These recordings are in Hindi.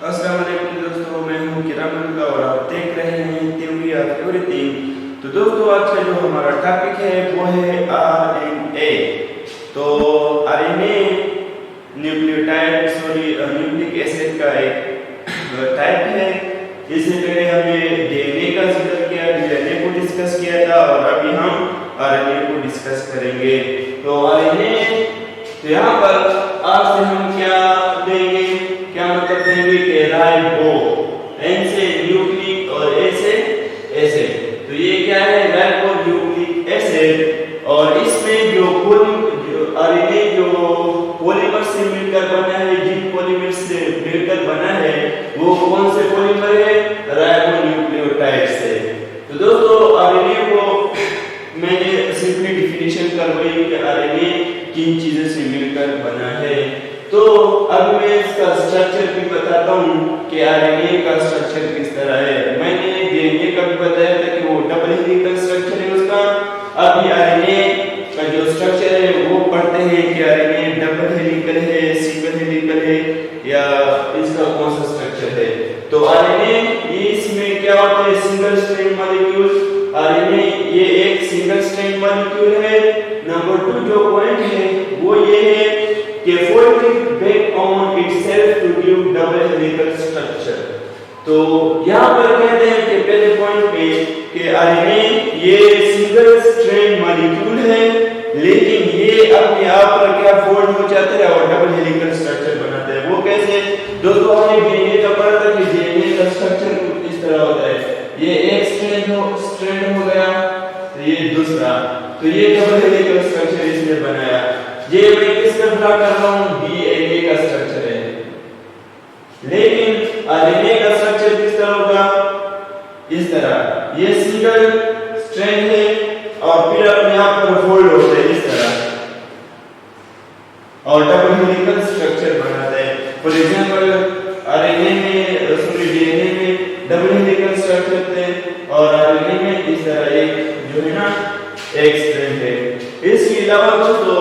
अस्सलाम वालेकुम दोस्तों, मैं हूं किरामन और आप देख रहे हैं थ्योरी ऑफ एवरीथिंग। तो दोस्तों, आज का जो हमारा टॉपिक है वो है आरएनए। तो आरएनए न्यूक्लिक एसिड का एक टाइप है। इससे पहले हमने डीएनए का जिक्र किया, डीएनए को डिस्कस किया था और अभी हम आरएनए को डिस्कस करेंगे। तो आरएनए, तो यहाँ पर आपसे हम क्या देंगे, क्या मतलब देंगे कि राइबो, एन से न्यूक्लिक और ए से एसिड। तो ये क्या है, राइबो न्यूक्लिक एसिड। और इसमें जो आरएनए जो पॉलीमर से मिलकर बना है, जिन पॉलीमर से मिलकर बना है वो कौन से पॉलीमर है, राइबो न्यूक्लियोटाइड से। तो दोस्तों, आरएनए को मैंने सिंपली डिफिनेशन करवाई कि आरएनए किन चीजों से मिलकर बना है। तो अब मैं इसका स्ट्रक्चर भी बताता हूँ कि आरएनए का स्ट्रक्चर किस तरह है। मैंने डीएनए का भी बताया था कि वो डबल हेलिकल स्ट्रक्चर है उसका। अभी आरएनए का जो स्ट्रक्चर है वो पढ़ते हैं कि आरएनए डबल हेलिकल है, सिंगल हेलिकल है या इसका कौन सा स्ट्रक्चर है। तो आरएनए इसमें क्या होता है, सिंगल स्ट्रैंड मॉलिक्यूल। आरएनए ये एक सिंगल स्ट्रैंड मॉलिक्यूल है। नंबर 2 जो पॉइंट है वो ये है कि folding back on itself to give double helical structure. तो यहां पर कहते हैं कि पहले पॉइंट पे कि आरएनए ये सिंगल स्ट्रैंड मॉलिक्यूल है, लेकिन ये अपने आप पर क्या फोल्ड हो जाता है और डबल हेलिकल स्ट्रक्चर बनाता है। वो कैसे? दोस्तों, हमने डीएनए का पढ़ा था कि डीएनए का स्ट्रक्चर कुछ इस तरह होता है। ये एक स्ट्रैंड हो गया, तो ये दूसरा, तो ये डबल हेलिकल स्ट्रक्चर इसने बनाया। ये मैं किसका ड्रा कर रहा हूं, डीएनए का स्ट्रक्चर है। लेकिन आरएनए का स्ट्रक्चर किस तरह होगा, इस तरह। ये सिंगल स्ट्रैंड है और फिर अपने आप पर फोल्ड होता है इस तरह और डबल हेलिकल स्ट्रक्चर बनाता है। फॉर एग्जांपल, आरएनए में डीएनए में डबल हेलिकल स्ट्रक्चर थे और आरएनए में इस तरह एक जो है ना एक स्ट्रैंड है। इसके अलावा दोस्तों,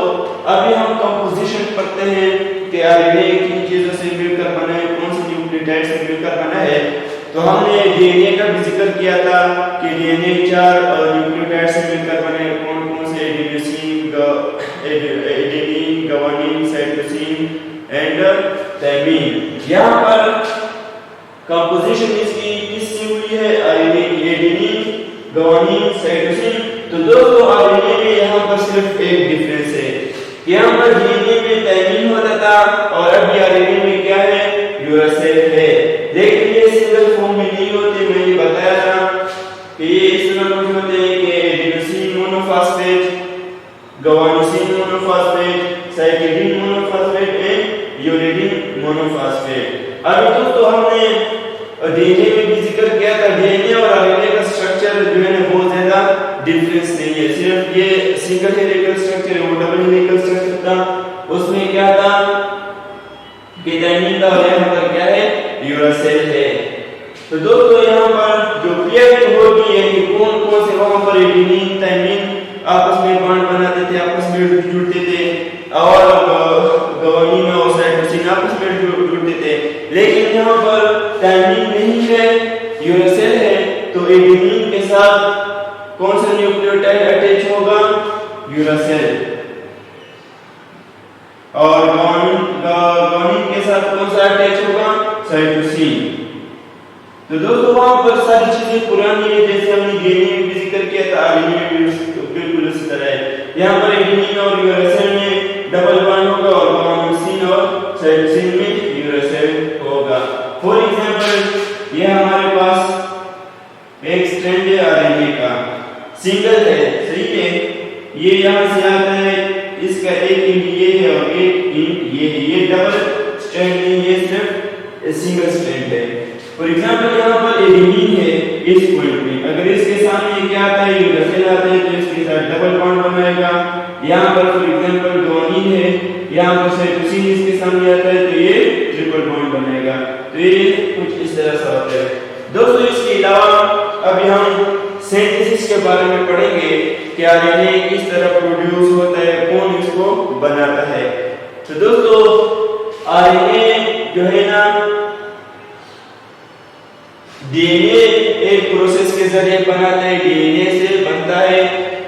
अभी हम कंपोजिशन पढ़ते हैं कि आरएनए किन चीजों से मिलकर बना है, कौन से न्यूक्लियोटाइड से मिलकर बना है। तो हमने डीएनए का भी जिक्र किया था कि डीएनए 4 न्यूक्लियोटाइड से मिलकर बने। कौन कौन से? Adenine, guanine, cytosine and thymine. यहाँ पर कंपोजिशन इसकी किससे हुई है, आरएनए की, एडेनिन, ग्वानिन, साइटोसिन। तो दोस्तों, आरएनए में यहाँ पर सिर्फ एक डिफरेंस है। यहाँ पर डीएनए में थायमिन होता था और अभी आरएनए में क्या है, यूरासिल है। लेकिन ये सिंगल फॉर्म में नहीं होते। मैंने बताया था कि ये इस तरह होते हैं कि adenosine monophosphate, guanosine monophosphate, cytosine monophosphate and uridine monophosphate. अभी दोस्तों, हमने डीएनए में भी जिक्र किया था, डीएनए और आरएनए का स्ट्रक्चर जो है ना बहुत ज्यादा डिफरेंस नहीं है। सिर्फ ये सिंगल हेलिकल स्ट्रक्चर है, वो डबल हेलिकल स्ट्रक्चर था। उसमें क्या था कि थायमिन था और यहाँ पर क्या है, यूरासिल है। तो दोस्तों, यहाँ पर जो पेयरिंग होगी है कि कौन कौन से वहां पर एडेनिन, थायमिन आपस में बॉन्ड बनाते थे, आपस में जुड़ते थे और ग्वानिन और साइटोसिन आपस में जुड़ते थे। लेकिन यहाँ पर थायमिन नहीं है, यूरासिल है। तो एडेनिन के साथ कौन सा न्यूक्लियोटाइड अटैच होगा, यूरासिल। और ग्वानिन के साथ कौन सा अटैच होगा, साइटोसिन। तो दोस्तों, वहां पर सारी चीजें पुरानी है, जैसे हमने डीएनए में भी जिक्र किया था, आरएनए में बिल्कुल उसी तरह है। यहाँ पर एडेनिन और यूरासिल में डबल बॉन्ड होगा और ग्वानोसिन और साइटोसिन में यूरासिल होगा। फॉर एग्जांपल, ये हमारे पास एक स्ट्रैंड है आरएनए का, सिंगल है, सही है। ये यहाँ से आता है, इसका एक इंड ये है और एक इंड ये है। ये डबल स्ट्रैंड नहीं, ये सिर्फ सिंगल स्ट्रैंड है। फॉर एग्जांपल, यहाँ पर एडेनिन है इस पॉइंट में, अगर इसके सामने क्या आता है, यूरासिल आता है, तो इसके साथ डबल बॉन्ड बनाएगा। यहाँ पर फॉर एग्जांपल ग्वानिन है, यहाँ पर साइटोसिन इसके सामने आता है, तो ये ट्रिपल बॉन्ड बनेगा। तो ये कुछ इस तरह से होता है दोस्तों। इसके अलावा अभी हम सिंथेसिस के बारे में पढ़ेंगे कि आरएनए किस तरह प्रोड्यूस होता है, कौन इसको बनाता है। तो दोस्तों, आरएनए जो है ना डीएनए एक प्रोसेस के जरिए बनाता है, डीएनए से बनता है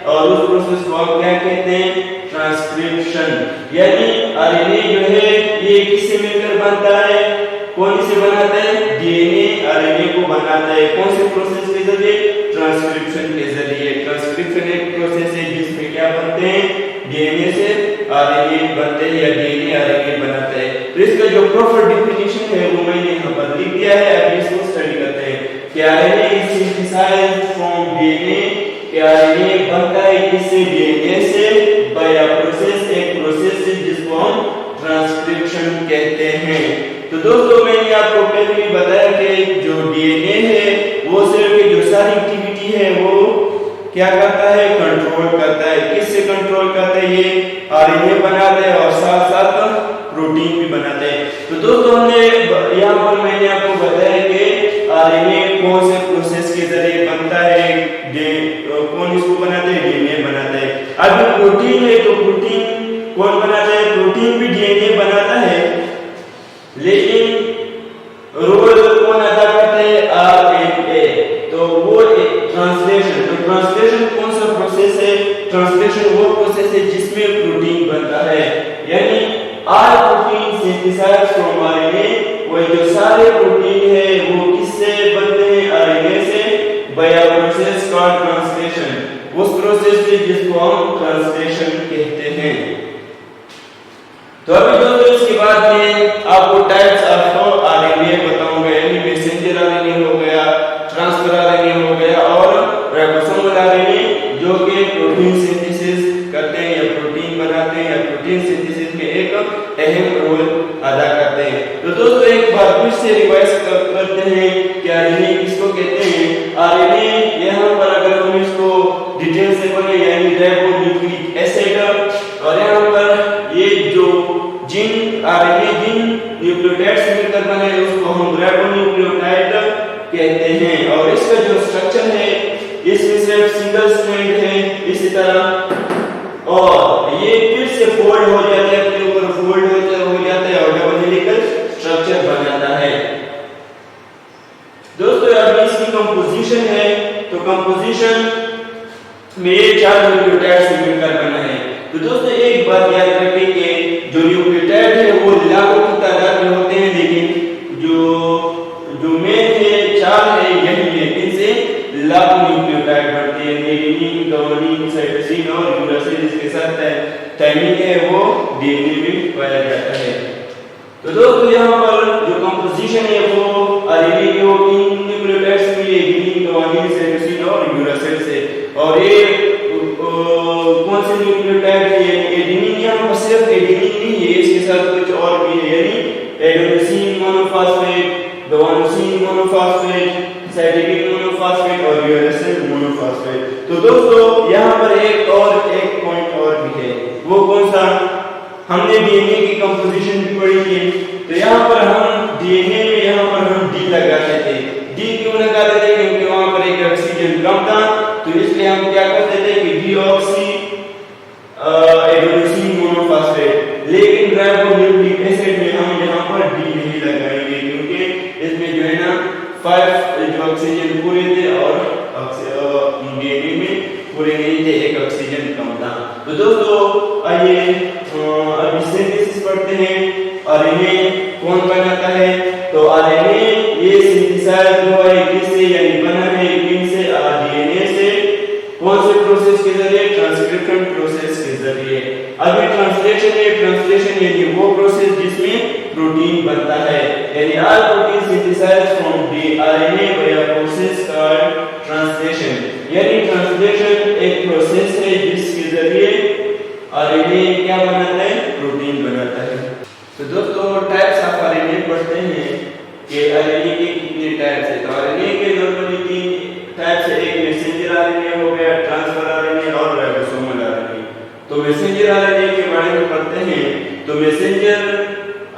और उस प्रोसेस को हम क्या कहते हैं? ट्रांसक्रिप्शन। यानी आरएनए जो है ये किससे मिलकर बनता है? कौन इसे बनाता है? डीएनए आरएनए को बनाता है। कौन से प्रोसेस के जरिए? ट्रांसक्रिप्शन के जरिए। ट्रांसक्रिप्शन एक प्रोसेस है जिसमें क्या बनते हैं? डीएनए से आरएनए बनते हैं या डीएनए आरएनए बनाता है। तो इसका जो प्रॉपर डेफिनेशन है वो मैंने यहाँ पर लिख दिया है, अभी इसको स्टडी करते हैं। कि RNA is synthesized from DNA, कि आरएनए बनता है किससे? डीएनए से बाय अ प्रोसेस, एक प्रोसेस से जिसको हम ट्रांसक्रिप्शन कहते हैं। तो दोस्तों मैंने आपको पहले भी बताया कि जो डीएनए है वो सेल की जो सारी एक्टिविटी है वो क्या करता है? कंट्रोल करता है। किससे कंट्रोल करता है? ये आरएनए बनाता है और साथ साथ प्रोटीन भी बनाता है। तो दोस्तों हमने यहाँ पर मैंने आपको बताया कि आरएनए कौन से प्रोसेस के जरिए बनता है, कौन इसको बनाता है? डीएनए बनाता है। अब प्रोटीन है तो प्रोटीन कौन बनाता है? प्रोटीन भी डीएनए बनाता है, लेकिन रोल कौन अदा करता है? आरएनए। तो वो ट्रांसलेशन, तो ट्रांसलेशन कौन सा प्रोसेस है? ट्रांसलेशन वो प्रोसेस है जिसमें प्रोटीन बनता है। यानी are protein synthesized from RNA, वो जो सारे प्रोटीन है वो किससे बनते हैं? आरएनए से by a process called translation. उस प्रोसेस से जिसको हम ट्रांसलेशन कहते हैं। तो अभी दोस्तों इसके बाद में आपको टाइप्स ऑफ आरएनए बताऊंगा, यानी मैसेंजर आरएनए हो गया, ट्रांसफर आरएनए हो गया और राइबोसोमल आरएनए जो कि प्रोटीन सिंथेसिस करते हैं या प्रोटीन बनाते हैं या प्रोटीन सिंथेसिस में एक अहम रोल अदा करते हैं। तो दोस्तों एक बार फिर से रिवाइज करते हैं कि आरएनए किसको कहते हैं। आरएनए यहाँ पर अगर हम इसको डिटेल से पढ़ें यानी राइबोन्यूक्लिक एसिड, और यहाँ पर ये जो जिन आरएनए जिन न्यूक्लियोटाइड से मिलकर बने उसको हम राइबोन्यूक्लियोटाइड कहते हैं। और इसका जो स्ट्रक्चर है इसमें सिर्फ सिंगल स्ट्रैंड है इसी तरह, और ये फिर से फोल्ड हो जाता है, अपने ऊपर फोल्ड हो जाता है और डबल हेलिकल स्ट्रक्चर बन जाता है। दोस्तों अब इसकी कंपोजिशन है, तो कंपोजिशन में ये 4 न्यूक्लियोटाइड से मिलकर बना है। तो दोस्तों एक बात याद रखें कि जो न्यूक्लियोटाइड है वो लाखों की तादाद में होते हैं, लेकिन जो मेन है 4 है, यही है, इनसे लाखों न्यूक्लियोटाइड बनते हैं। एडेनिन, गुआनिन, साइटोसिन और यूरासिल, इसके साथ थायमिन है वो डीएनए में पाया जाता है। तो दोस्तों यहाँ पर जो कंपोजिशन है वो आरएनए की इन न्यूक्लियोटाइड्स में एडेनिन, गुआनिन, साइटोसिन और यूरासिल से। और ये कौन से न्यूक्लियोटाइड है? एडेनिन, यहाँ पर सिर्फ एडेनिन नहीं है, इसके साथ कुछ और भी है, यानी adenosine monophosphate, guanosine monophosphate, cytokine monophosphate और यूरासिल मोनोफॉस्फेट। तो दोस्तों यहाँ पर एक पॉइंट और भी है, वो कौन सा? हमने डीएनए की कंपोजिशन भी पढ़ी थी, तो यहाँ पर हम डीएनए में यहाँ पर हम डी लगाते थे। डी क्यों लगाते थे? क्योंकि वहाँ पर एक ऑक्सीजन कम था, तो इसलिए हम क्या करते थे कि डीऑक्सी एडेनोसिन मोनोफॉस्फेट। लेकिन राइबोन्यूक्लिक एसिड में हम यहाँ पर डी नहीं लगाएंगे, क्योंकि इसमें जो है ना 5 जो ऑक्सीजन पूरे थे और डीएनए में पूरे नहीं थे, एक ऑक्सीजन कम था। तो दोस्तों आइए अब सिंथेसिस पढ़ते हैं। आरएनए कौन बनाता है? तो आरएनए ये सिंथेसाइज हुआ है किससे, यानी बना है किससे? डीएनए से। कौन से प्रोसेस के जरिए? ट्रांसक्रिप्शन प्रोसेस के जरिए। अभी ट्रांसलेशन है, ट्रांसलेशन यानी वो प्रोसेस जिसमें प्रोटीन बनता है, यानी all protein synthesized from the RNA by a process called translation. यानी ट्रांसलेशन एक प्रोसेस है जिसके जरिए आरएनए क्या बनाता है? प्रोटीन बनाता है। तो दोस्तों टाइप्स ऑफ आरएनए पढ़ते हैं कि आरएनए के कितने टाइप्स हैं। तो आरएनए के नॉर्मली 3 टाइप्स है, एक मैसेंजर आरएनए हो गया, ट्रांसफर आरएनए और राइबोसोमल आरएनए। तो मैसेंजर आरएनए के बारे में पढ़ते हैं। तो मैसेंजर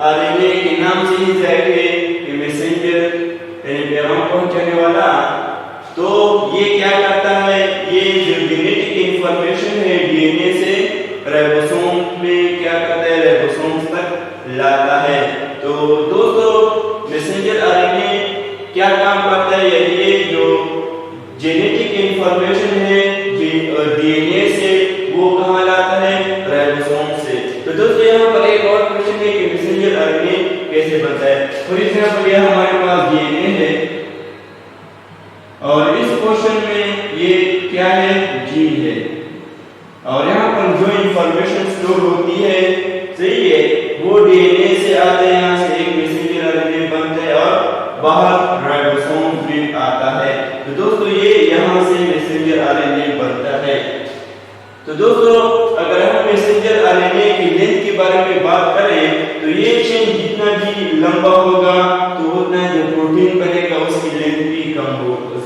आरएनए के नाम से ही जाहिर है कि मैसेंजर यानी पैगाम पहुंचाने वाला। तो ये क्या करता है? ये जो जेनेटिक इंफॉर्मेशन है डीएनए से राइबोसोम में क्या करता है? राइबोसोम तक लाता है। तो दोस्तों मैसेंजर आरएनए क्या काम करता है, यानी ये जो जेनेटिक इंफॉर्मेशन है डीएनए से वो कहाँ लाता है, राइबोसोम से। तो दोस्तों यहाँ पर एक और क्वेश्चन है कि मैसेंजर आरएनए कैसे बनता है। फॉर एग्जांपल यह हमारे पास डीएनए है और इस क्वेश्चन में ये क्या है, जीन है, और यहाँ पर जो इंफॉर्मेशन स्टोर होती है, सही है, वो डीएनए से आते हैं, यहाँ से एक मैसेंजर आरएनए बनता है और बाहर राइबोसोम में आता है। तो दोस्तों ये यहाँ से मैसेंजर आरएनए बनता है। तो दोस्तों अगर हम मैसेंजर आरएनए की लेंथ के बारे में बात करें तो ये चेन जितना भी लंबा होगा तो उतना जो प्रोटीन बनेगा उसकी लेंथ भी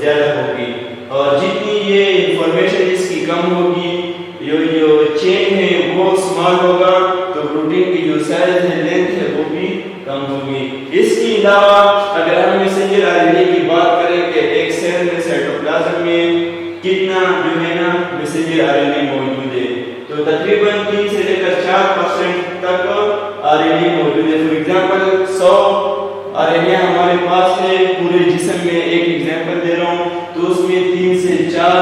ज्यादा होगी, और जितनी ये इंफॉर्मेशन इसकी कम होगी, जो चेन है वो स्मॉल होगा, तो प्रोटीन की जो साइज है, लेंथ है, वो भी कम होगी। इसके अलावा अगर हम मैसेंजर आरएनए की बात करें कि एक सेल में, साइटोप्लाज्म में कितना जो है ना मैसेंजर आरएनए मौजूद है, तो तकरीबन 3 से लेकर 4% तक आरएनए मौजूद है। फॉर एग्जांपल 100 आरएनए हमारे पास है पूरे जिस्म में, एक एग्जांपल दे रहा हूं, तो उसमें 3 से 4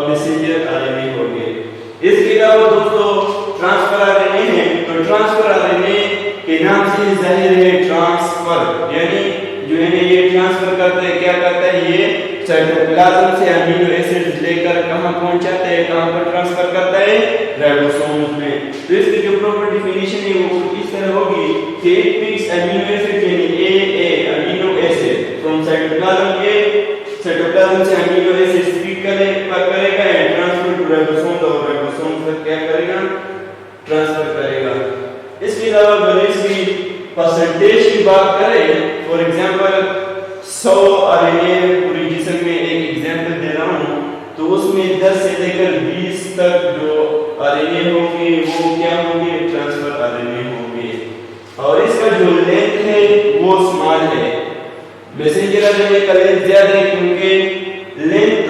मैसेंजर आरएनए होंगे। इसके अलावा दोस्तों ट्रांसफर आरएनए है, तो ट्रांसफर आरएनए के नाम से जाहिर है ट्रांसफर, यानी जो है ये ट्रांसफर करता है, क्या करता है, ये साइटोप्लाज्म से अमीनो एसिड्स लेकर कहां पहुंचाता है, कहां पर ट्रांसफर करता है, राइबोसोम्स में। तो इसकी जो प्रॉपर डेफिनेशन है वो इस तरह होगी कि इट पिक्स अमीनो एसिड यानी ए अमीनो एसिड फ्रॉम साइटोप्लाज्म से अमीनो एसिड्स पिक करेगा एंड ट्रांसफर टू राइबोसोम, और राइबोसोम से क्या करेगा, ट्रांसफर करेगा। इसके अलावा अगर इसकी परसेंटेज की बात करें, फॉर एग्जांपल 100 आरएनए पूरे जिस्म में, एक एग्जांपल दे रहा हूं, तो उसमें 10 से लेकर 20 तक जो आरएनए होंगे वो क्या होंगे, ट्रांसफर आरएनए होंगे, और इसका जो लेंथ है वो स्मॉल है। मैसेंजर आरएनए का लेंथ ज्यादा है क्योंकि लेंथ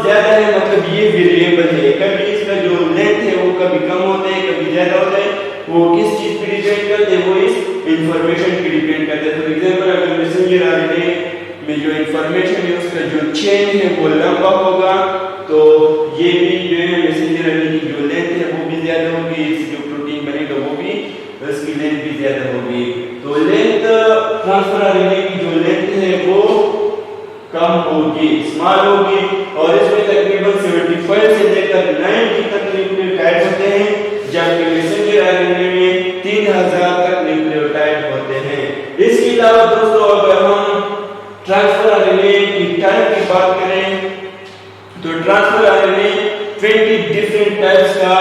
ज्यादा है, मतलब ये वेरिएबल है, कभी इसका जो लेंथ है वो कभी कम होता है, कभी ज्यादा होता है, वो किस चीज पे डिपेंड करते हैं, वो इस इंफॉर्मेशन पे डिपेंड करते हैं। फॉर एग्जांपल अगर मैसेंजर आरएनए में जो इंफॉर्मेशन है उसका जो चेन है वो लंबा होगा, तो ये भी जो है मैसेंजर आरएनए की जो लेंथ है वो भी ज्यादा होगी, इससे जो प्रोटीन बनेगा वो भी, उसकी लेंथ भी ज्यादा होगी। तो लेंथ ट्रांसफर आरएनए की जो लेंथ है वो कम होगी, स्मॉल होगी, और इसमें तकरीबन 75 से लेकर 90 तक न्यूक्लियोटाइड होते हैं, जबकि मैसेंजर आरएनए में 3000 तक न्यूक्लियोटाइड होते हैं। इसके अलावा दोस्तों अगर हम ट्रांसफर आरएनए की टाइप की बात करें तो ट्रांसफर आरएनए 20 डिफरेंट टाइप्स का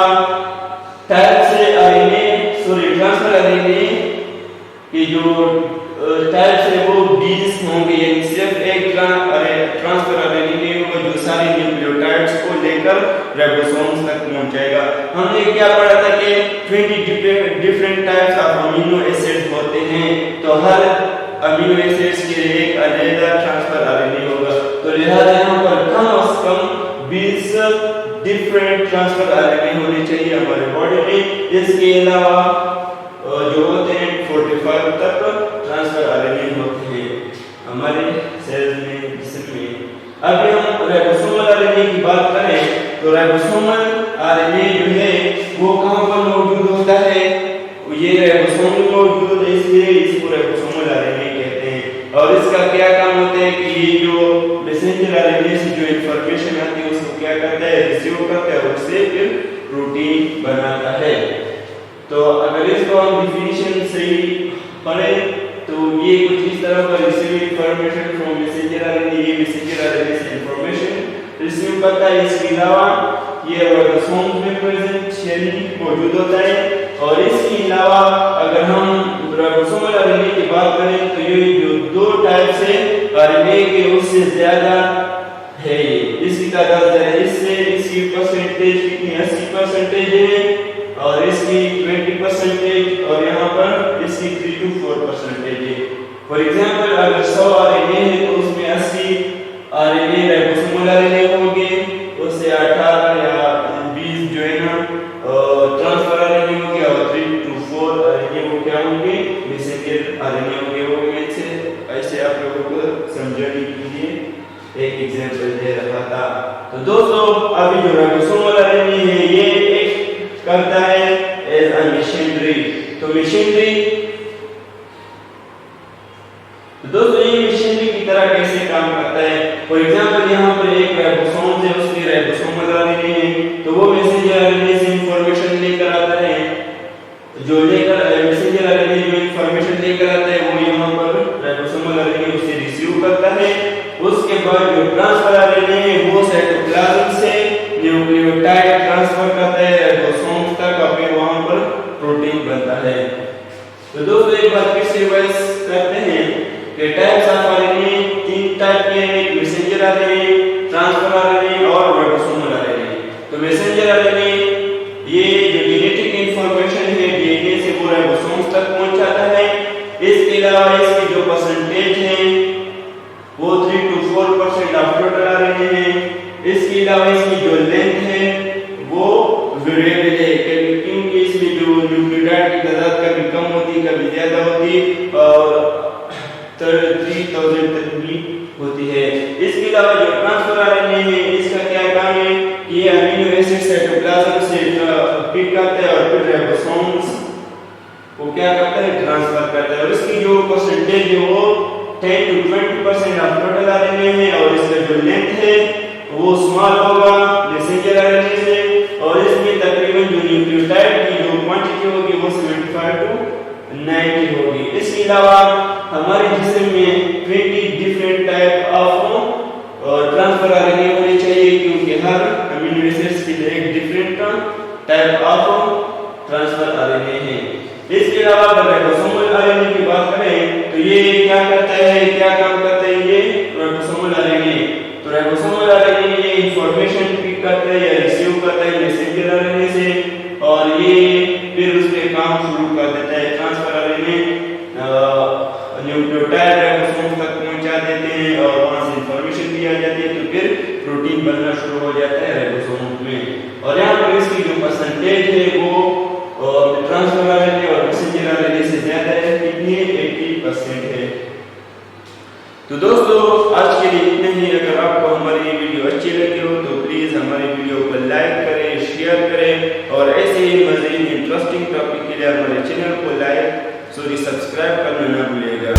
ट्रांसफर आरएनए की जो टाइप्स है वो 20 होंगे, यानी सिर्फ एक ट्रांसफर आरएनए नहीं होगा जो सारे न्यूक्लियोटाइड्स को लेकर राइबोसोम्स तक पहुंच जाएगा। हमने क्या पढ़ा था कि 20 different types of amino acids होते हैं, तो हर अमीनो एसिड्स के लिए एक अलग ट्रांसफर आरएनए होगा, तो लिहाजा यहाँ पर कम से कम 20 डिफरेंट ट्रांसफर आरएनए होने चाहिए हमारे बॉडी में। इसके अलावा जो होते हैं 45 तक ट्रांसफर आरएनए होते हैं हमारे सेल्स में, जिस्म में। अभी हम राइबोसोमल आरएनए की बात करें तो राइबोसोमल आरएनए जो है वो कहां पर मौजूद होता है, ये राइबोसोम में मौजूद है, इसलिए इसको राइबोसोमल आरएनए कहते हैं। और इसका क्या काम होता है कि ये जो मैसेंजर आरएनए से जो इंफॉर्मेशन आती है उसको क्या करता है, रिसीव करता है, उससे फिर प्रोटीन बनाता है। तो अगर इसको हम डिफिनीशन सही पढ़ें तो ये कुछ इस तरह का receive information from messenger RNA, ये मैसेंजर आरएनए से इंफॉर्मेशन रिसीव करता है। इसके अलावा ये राइबोसोम में प्रेजेंट यानी मौजूद होता है, और इसके अलावा अगर हम राइबोसोमल आरएनए की बात करें तो ये जो 2 टाइप से आरएनए के उससे ज्यादा है, इसकी तादाद है, इससे इसकी परसेंटेज कितनी 80% है, और इसकी 20%, और यहाँ पर इसकी 3 to 4% है। फॉर एग्जांपल अगर 100 आरएनए है तो उसमें 80 आरएनए राइबोसोमल आरएनए होंगे, उससे 18 या 20 जो है ना ट्रांसफर आरएनए होंगे, और 3 to 4 आरएनए वो क्या होंगे, मैसेंजर आरएनए होंगे। वो में से ऐसे आप लोगों को समझने के लिए एक एग्जांपल दे रहा था। तो दोस्तों अभी जो राइबोसोमल आरएनए है ये एक करता है एज अ मशीनरी। तो मशीनरी तो दोस्तों ये मशीनरी की तरह कैसे काम करता है? फॉर एग्जांपल यहाँ पर एक राइबोसोम है, उसकी राइबोसोमल आरएनए है, तो वो मैसेंजर आरएनए से इंफॉर्मेशन लेकर आता है। जो लेकर मैसेंजर आरएनए जो इंफॉर्मेशन लेकर आता है वो यहाँ पर राइबोसोमल आरएनए उसे रिसीव करता है। उसके बाद जो ट्रांसफर आरएनए है वो साइटोप्लाज्म से न्यूक्लियोटाइड ट्रांसफर करता है राइबोसोम तक और फिर वहां पर प्रोटीन बनता है। तो दोस्तों एक बार फिर से रिवाइज करते हैं कि टाइप्स ऑफ आरएनए 3 टाइप के हैं, मैसेंजर आरएनए, ट्रांसफर आरएनए और राइबोसोमल आरएनए। तो मैसेंजर आरएनए ये जो जेनेटिक इंफॉर्मेशन है डीएनए से वो राइबोसोम तक पहुंचाता है। इसके अलावा इसकी जो परसेंटेज है वो 3 to 4% ऑफ टोटल आरएनए है। इसके अलावा इसकी जो लेंथ है वो वेरिएबल है क्योंकि इसमें जो न्यूक्लियोटाइड की तादाद कभी कम होती कभी ज्यादा होती और 3000 तक भी होती है। इसके अलावा जो ट्रांसफर आरएनए है इसका क्या काम है कि ये अमीनो एसिड साइटोप्लाज्म से पिक करता है और फिर राइबोसोम्स को क्या करता है ट्रांसफर करता है और इसकी जो परसेंटेज है वो 10 to 20% ऑफ टोटल आरएनए है और इसका जो लेंथ है वो स्मॉल होगा मैसेंजर आरएनए से और इसमें तकरीबन जो न्यूक्लियोटाइड की जो क्वांटिटी होगी वो 75 to 90 होगी। इसके अलावा हमारे जिस्म में 20 different type of transfer RNA होने चाहिए क्योंकि हर अमीनो एसिड्स के लिए एक different type of transfer RNA है। इसके अलावा अगर राइबोसोमल आरएनए की बात करें तो ये क्या करता है, क्या काम करता है ये राइबोसोमल आरएनए? तो राइबोसोमल आरएनए ये इंफॉर्मेशन पिक करता है या रिसीव करता है मैसेंजर आरएनए से और ये फिर उसके काम शुरू कर देता है। ट्रांसफर आरएनए न्यूक्लियोटाइड राइबोसोम तक पहुंचा देते हैं और वहां से इंफॉर्मेशन दी आ जाती है तो फिर प्रोटीन बनना शुरू हो जाता है राइबोसोम में। और यहाँ पर इसकी जो परसेंटेज है वो ट्रांसफर आरएनए और मैसेंजर आरएनए से ज्यादा है, कितनी है 80% है। तो दोस्तों आज के लिए इतना ही। अगर आपको हमारी ये वीडियो अच्छी लगी हो तो प्लीज हमारी वीडियो को लाइक करें, शेयर करें और ऐसे ही मज़ीद इंटरेस्टिंग टॉपिक के लिए हमारे चैनल को सब्सक्राइब करना ना भूलिएगा।